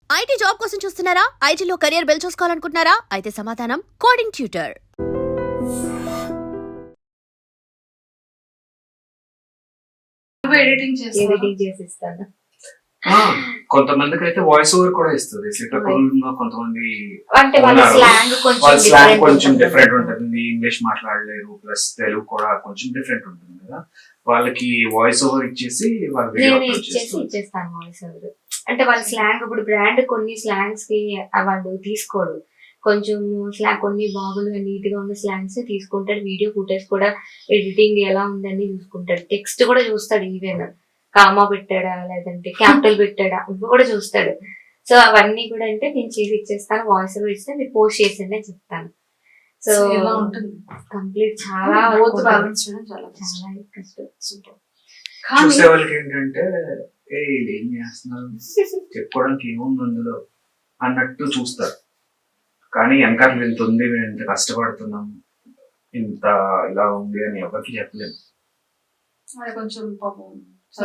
IT job కోసం చూస్తున్నారా? ఐటీలో కెరియర్ బిల్డ్ చూసుకోవాలనుకుంటున్నారా? అయితే సమాధానం కోడింగ్ ట్యూటర్. ఎడిటింగ్ చేసిస్తాను. కొంతమందికి అయితే వాయిస్ ఓవర్ కూడా ఇస్తుంది. శ్రీకాకుళంలో కొంతమంది అంటే వాళ్ళ స్లాంగ్ కొంచెం డిఫరెంట్ ఉంటుంది, ఇంగ్లీష్ మాట్లాడలేరు, ప్లస్ తెలుగు కూడా కొంచెం డిఫరెంట్ ఉంటుంది కదా, వాళ్ళకి వాయిస్ ఓవర్ ఇచ్చేసి నేను ఇచ్చేస్తాను వాయిస్ ఓవర్. అంటే వాళ్ళ స్లాంగ్, ఇప్పుడు బ్రాండ్ కొన్ని స్లాంగ్స్ కి వాళ్ళు తీసుకోడు, కొంచెం స్లాంగ్ కొన్ని బాగుంది నీట్ గా ఉన్న స్లాంగ్స్ తీసుకుంటాడు. వీడియో ఫుటేజ్ కూడా ఎడిటింగ్ ఎలా ఉందని చూసుకుంటాడు. టెక్స్ట్ కూడా చూస్తాడు, ఈవెన్ కామా పెట్టాడా లేదంటే క్యాపిటల్ పెట్టాడా ఇవి కూడా చూస్తాడు. సో అవన్నీ కూడా అంటే నేను చేసి ఇచ్చేస్తాను, వాయిస్ ఓవర్ ఇస్తే మీరు పోస్ట్ చేసిండే చెప్తాను. సో కంప్లీట్ చాలా చాలా కష్టం. చూసే వాళ్ళకి ఏంటంటే ఏం చేస్తున్నారు చెప్పుకోవడానికి ఏముంది అందులో అన్నట్టు చూస్తారు, కానీ వెనకాల ఇంత ఉంది, మేము ఇంత కష్టపడుతున్నాం, ఇంత ఇలా ఉంది అని ఎవరికి చెప్పలేము. కొంచెం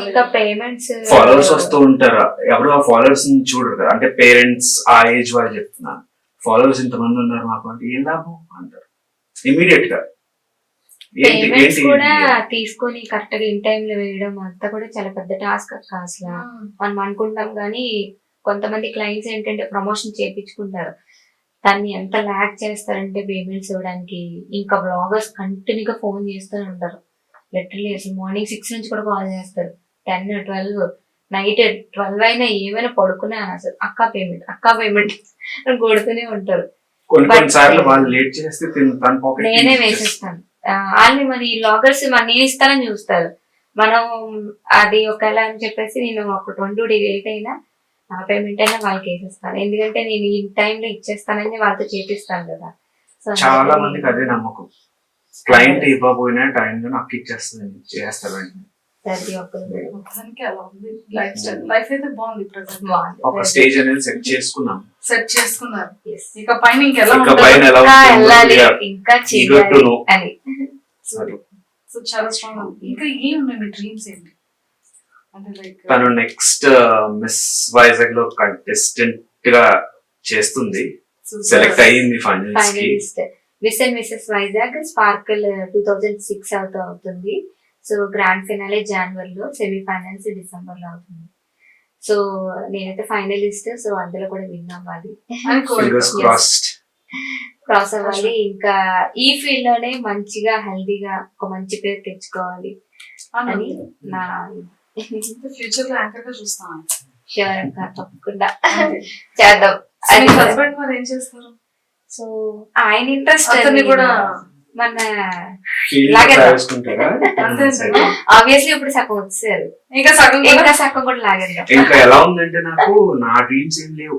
ఇంకా పేమెంట్స్ ఫాలోవర్స్ వస్తూ ఉంటారా, ఎవరు ఆ ఫాలోవర్స్ చూడరు కదా, అంటే పేరెంట్స్ ఆ ఏజ్ వాళ్ళు చెప్తున్నారు ఫాలోవర్స్ ఇంతమంది ఉన్నారు మాకు అంటే ఏం లాభం అంటారు ఇమీడియట్ గా. పేమెంట్స్ కూడా తీసుకొని కరెక్ట్ గా ఇన్ టైమ్ లో వేయడం అంతా కూడా చాలా పెద్ద టాస్క్ అసలు. మనం అనుకుంటాం కానీ కొంతమంది క్లయింట్స్ ఏంటంటే ప్రమోషన్ చేయించుకుంటారు, దాన్ని ఎంత ల్యాక్ చేస్తారంటే పేమెంట్స్ ఇవ్వడానికి. ఇంకా బ్లాగర్స్ కంటిన్యూగా ఫోన్ చేస్తూనే ఉంటారు, లిటరలీ అసలు మార్నింగ్ 6 నుంచి కూడా కాల్ చేస్తారు, 10, 12, నైట్ 12 అయినా ఏమైనా పడుకునే అసలు అక్క పేమెంట్ కొడుతూనే ఉంటారు. నేనే వేసేస్తాను వాళ్ళని. మరి లాగర్స్ మరి నేను ఇస్తానని చూస్తారు, మనం అది ఒకవేళ అని చెప్పేసి నేను ఒక 20 days లేట్ అయినా నా పేమెంట్ అయినా వాళ్ళకి వేసేస్తాను, ఎందుకంటే నేను ఈ టైంలో ఇచ్చేస్తానని వాళ్ళతో చేపిస్తాను కదా. చాలా మందికి అదే నమ్మకం, క్లయింట్ ఇవ్వబోయిన టైంలో నాకు ఇచ్చేస్తుంది చేస్తారండి. ఒక స్టేజ్ అనేది సెట్ చేసుకున్నారు, ఇక పైన ఇంకా చేయాలి. చాలా స్ట్రాంగ్. ఇంకా ఏమున్నాయి మీ డ్రీమ్స్ ఏంటి? తను నెక్స్ట్ మిస్ వైజాగ్ లో కంటెస్టెంట్ గా చేస్తుంది, సెలెక్ట్ అయ్యింది finalist. Miss and missus Vizag sparkle 2006 అవుతుంది. సో గ్రాండ్ ఫినాలే జనవరిలో, సెమీఫైనల్స్ డిసెంబర్ లో అవుతుంది. సో నేనైతే ఫైనలిస్ట్, సో అందులో కూడా విన్ అవ్వాలి, క్రాస్ అవ్వాలి. ఇంకా ఈ ఫీల్డ్ లోనే మంచిగా హెల్దీగా ఒక మంచి పేరు తెచ్చుకోవాలి అని నా ఫ్యూచర్ లో యాంకర్ గా చూస్తాను. షూర్ అక్క, తప్పకుండా చేద్దాం. హస్బెండ్ మరి ఏం చేస్తారు? సో ఆయన ఇంట్రెస్ట్ కూడా మన ఆబ్వియస్లీ ఇప్పుడు సగం వచ్చారు, ఇంకా సగం కూడా లాగేద్దాం. ఇంకా ఎలా ఉందంటే నాకు నా డ్రీమ్స్ ఏం లేవు,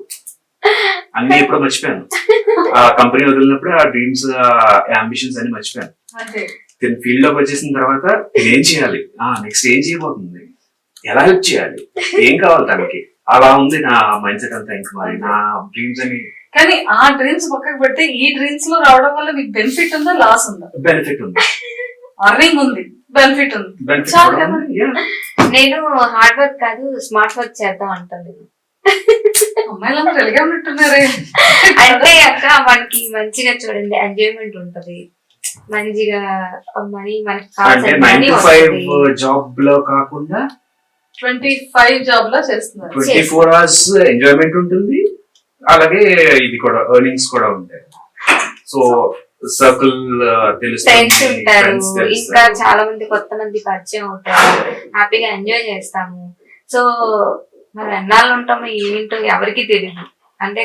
అన్ని ఎప్పుడో మర్చిపోయాను. ఆ కంపెనీ వదిలినప్పుడు ఆ డ్రీమ్స్ అంబిషన్స్ అన్ని మర్చిపోయాను. ఫీల్డ్ లోకి వచ్చేసిన తర్వాత ఏం చేయాలి, నెక్స్ట్ ఏం చేయబోతుంది, ఎలా హెల్ప్ చేయాలి, ఏం కావాలి తనకి, అలా ఉంది నా మైండ్ సెట్ అంతా. ఇంకా మరి నా డ్రీమ్స్ అని, కానీ ఆ డ్రీమ్స్ పక్కకు పెడితే ఈ డ్రీమ్స్ లో రావడం వల్ల మీకు బెనిఫిట్ ఉందా లాస్ ఉందా? బెనిఫిట్ ఉంది, అర్నింగ్ ఉంది, బెనిఫిట్ ఉంది. నేను హార్డ్ వర్క్ కాదు స్మార్ట్ వర్క్ చేద్దాం అంటాను. అమ్మాయిలందరూ ఎలాగే ఉన్నట్టున్నారే. అంటే అక్క మనకి మంచిగా చూడండి ఎంజాయ్మెంట్ ఉంటది, మంచిగా మనీ మనకి జాబ్ లో కాకుండా 25 జాబ్ లో చేస్తున్నారు, 24 hours ఎంజాయ్మెంట్ ఉంటుంది, అలాగే ఇది కూడా ఎర్నింగ్స్ కూడా ఉంటాయి. సో సర్కిల్ ఫ్రెండ్స్ ఉంటారు, ఇంకా చాలా మంది కొత్త మంది పరిచయం అవుతారు, హ్యాపీగా ఎంజాయ్ చేస్తాము. సో మనం ఎన్నాళ్ళు ఉంటామో ఏంటో ఎవరికి తెలియదు, అంటే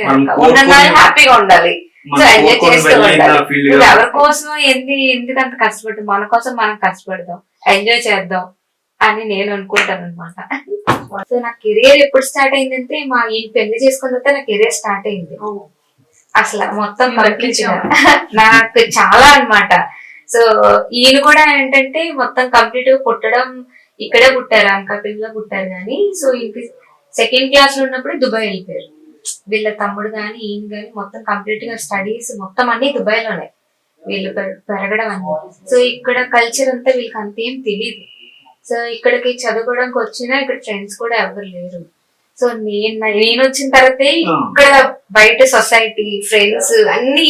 హ్యాపీగా ఉండాలి, సో ఎంజాయ్ చేస్తూ ఉండాలి. ఎవరి కోసం ఎందుకు అంత కష్టపడి, మన కోసం మనం కష్టపడదాం, ఎంజాయ్ చేద్దాం అని నేను అనుకుంటాను అనమాట. సో నా కెరియర్ ఎప్పుడు స్టార్ట్ అయిందంటే మా ఈయన పెళ్లి చేసుకున్న తర్వాత నా కెరియర్ స్టార్ట్ అయింది అసలు మొత్తం. నాకు చాలా అన్నమాట. సో ఈయన కూడా ఏంటంటే మొత్తం కంప్లీట్ గా పుట్టడం ఇక్కడే పుట్టారు, అనకాపల్లిలో పుట్టారు కానీ, సో ఇంటి 2nd క్లాస్ లో ఉన్నప్పుడు దుబాయ్ వెళ్ళిపోయారు. వీళ్ళ తమ్ముడు గాని ఈయన గాని మొత్తం కంప్లీట్ గా స్టడీస్ మొత్తం అన్ని దుబాయ్ లోనే వీళ్ళు పెరగడం అన్ని. సో ఇక్కడ కల్చర్ అంతా వీళ్ళకి అంతేం తెలియదు. సో ఇక్కడికి చదువుకోవడానికి వచ్చినా ఇక్కడ ఫ్రెండ్స్ కూడా ఎవరు లేరు. సో నేను వచ్చిన తర్వాత ఇక్కడ బయట సొసైటీ ఫ్రెండ్స్ అన్ని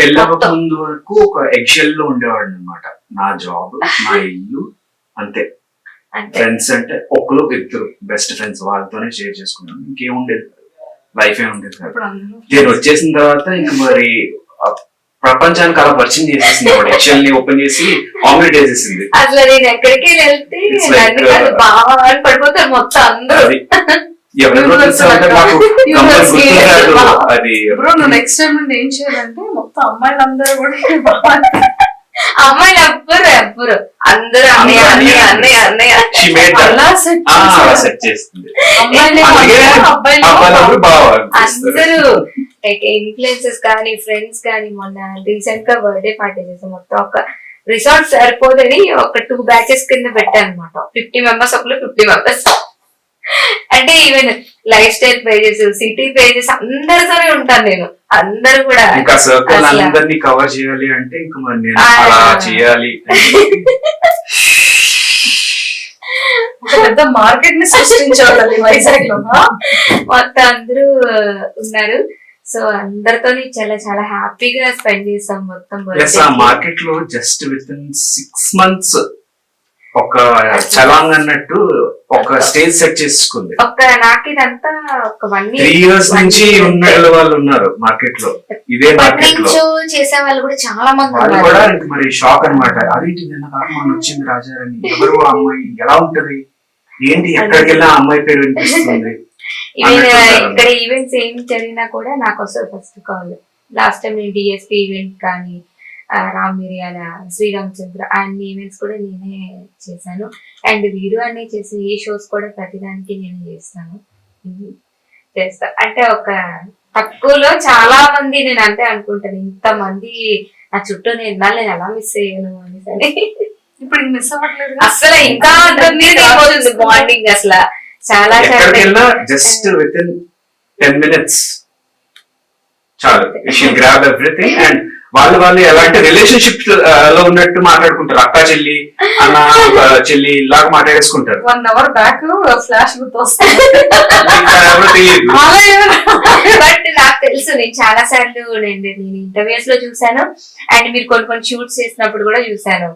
పెళ్ళక ముందు వరకు ఒక ఎగ్షెల్ లో ఉండేవాడు అనమాట. నా జాబ్, నా ఇల్లు, అంతే. ఫ్రెండ్స్ అంటే ఒకరు ఇద్దరు బెస్ట్ ఫ్రెండ్స్, వాళ్ళతోనే షేర్ చేసుకున్నాను. ఇంకేం ఉండేది, లైఫ్ ఏ ఉండేది కాదు. నేను వచ్చేసిన తర్వాత ఇంక మరి ప్రపంచానికి అలా పరిచయం చేసేసింది. ఎగ్షెల్ ని ఓపెన్ చేసి ఆమ్లెట్ వేసేసింది. అసలు నేను ఎక్కడికి వెళ్తే బాగా పడిపోతారు మొత్తం అందరూ. ఎవరెవరో తెలుసా అంటే నాకు గుర్తురాదు అది. నెక్స్ట్ టైం నుండి ఏం చేయాలంటే మొత్తం అమ్మాయిలందరూ కూడా అమ్మాయిలు ఎవ్వరు అందరూ అన్నయ్య అన్నయ్య అన్నయ్య అన్నయ్య అలా సెట్ సెట్ చేస్తుంది. అందరూ లైక్ ఇన్ఫ్లుయెన్సెస్ కానీ ఫ్రెండ్స్ కానీ. మొన్న రీసెంట్ గా బర్త్డే పార్టీ చేసాం. మొత్తం ఒక రిసార్ట్ సరిపోదని ఒక 2 బ్యాచెస్ కింద పెట్టాను అనమాట. 50 మెంబర్స్ ఒకళ్ళు 50 మెంబర్స్. అంటే even lifestyle pages, city pages అందరితోనే ఉంటాను నేను. అందరూ కూడా ఇంకా సర్కిల్ అందరినీ కవర్ చేయాలి అంటే ఇంకా మరి నేను అలా చేయాలి. పెద్ద మార్కెట్ ని సృష్టించాలి వైజాగ్ లో. మొత్తం అందరూ ఉన్నారు. సో అందరితో చాలా చాలా హ్యాపీగా స్పెండ్ చేసాం మొత్తం. మార్కెట్ లో జస్ట్ విత్ ఇన్ 6 months ఒక చలాంగ్ అన్నట్టు ఒక స్టేజ్ సెట్ చేసుకుంది. నాకు ఇదంతా ఒక 1 year 3 years నుంచి ఉన్న వాళ్ళు ఉన్నారు మార్కెట్ లో. ఇదే మార్కెట్ లో చేసే వాళ్ళు కూడా చాలా మంది వాళ్ళు కూడా ఇంక మరి షాక్ అన్నమాట. అదేంటి నిన్న కాకుండా వచ్చింది రాజారాణి, ఎవరు అమ్మాయి, ఎలా ఉంటది, ఏంటి, ఎక్కడికి వెళ్ళినా అమ్మాయి పేరు వినిపిస్తుంది. ఇక్కడ ఈవెంట్స్ ఏం జరిగినా కూడా నాకు వస్తుంది ఫస్ట్ కాల్. లాస్ట్ టైం నేను డిఎస్పీ ఈవెంట్ కానీ, రామ్ మిరియాల, శ్రీరామచంద్ర అన్ని ఈవెంట్స్ కూడా నేనే చేశాను. అండ్ వీరు అన్ని చేసి ఏ షోస్ కూడా ప్రతిదానికి నేను చేస్తాను. అంటే ఒక తక్కువలో చాలా మంది నేను అంతే అనుకుంటాను. ఇంత మంది నా చుట్టూ నేను ఎలా మిస్ అయ్యాను అని. ఇప్పుడు మిస్ అవ్వట్లేదు అసలు. ఇంకా బాండింగ్ అసలు చాలా జస్ట్ విత్ ఇన్ 10 minutes చాలు. She'll grab everything. అండ్ వాళ్ళు ఎలాంటి రిలేషన్షిప్ లో ఉన్నట్టు మాట్లాడుకుంటారు. అక్క చెల్లి, అన్న చెల్లి లాగా మాట్లాడేసుకుంటారు. 1 hour బ్యాక్ ఫ్లాష్ గుర్తొస్తుంది. బట్ నాకు తెలుసు, నేను చాలా సార్లు నేను ఇంటర్వ్యూస్ లో చూసాను. అండ్ మీరు కొన్ని షూట్స్ చేసినప్పుడు కూడా చూసాను.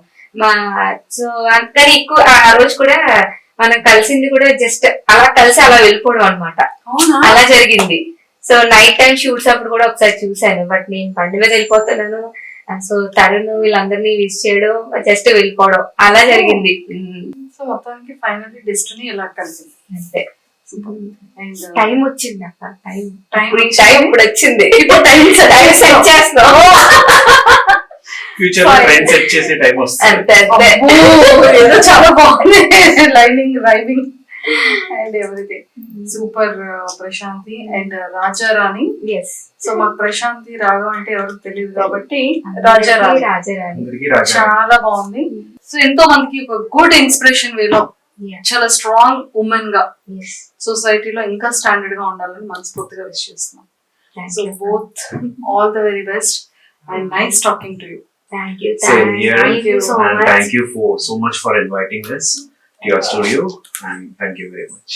సో అంతకని ఎక్కువ ఆ రోజు కూడా మనం కలిసింది కూడా జస్ట్ అలా కలిసి అలా వెళ్ళిపోవడం అనమాట. అలా జరిగింది. సో నైట్ టైం షూట్స్ అప్పుడు కూడా ఒకసారి చూసాను. బట్ నేను బండి మీద వెళ్ళిపోతున్నాను. సో తరుణ్ వీళ్ళందరినీ విష్ చేయడం, జస్ట్ వెళ్ళిపోవడం అలా జరిగింది. సో మొత్తానికి ఫైనల్లీ డెస్టినీ ఇలా కలిసింది అంతే. టైం వచ్చింది అక్క. టైం ఇప్పుడు వచ్చింది. ఇప్పుడు టైం సెట్ చేస్తున్నాం. ఫ్యూచర్ లో ట్రెండ్ సెట్ చేసే టైం వస్తుంది. చాలా బాగుంది. లైనింగ్, రైవింగ్ and everything super. Prashanti and Rajarani. So మాకు ప్రశాంతి రాఘవ అంటే ఎవరు తెలియదు కాబట్టి రాజారాణి చాలా బాగుంది. సో ఎంతో మందికి ఒక గుడ్ ఇన్స్పిరేషన్ వేలో చాలా స్ట్రాంగ్ ఉమెన్ గా సొసైటీలో ఇంకా స్టాండర్డ్ గా ఉండాలని మనస్ఫూర్తిగా విష్ చేస్తున్నాం. So both all the very best and nice talking to you. Thank you. Same here. Thank you so much. Thank you so much for inviting us to your studio, and thank you very much.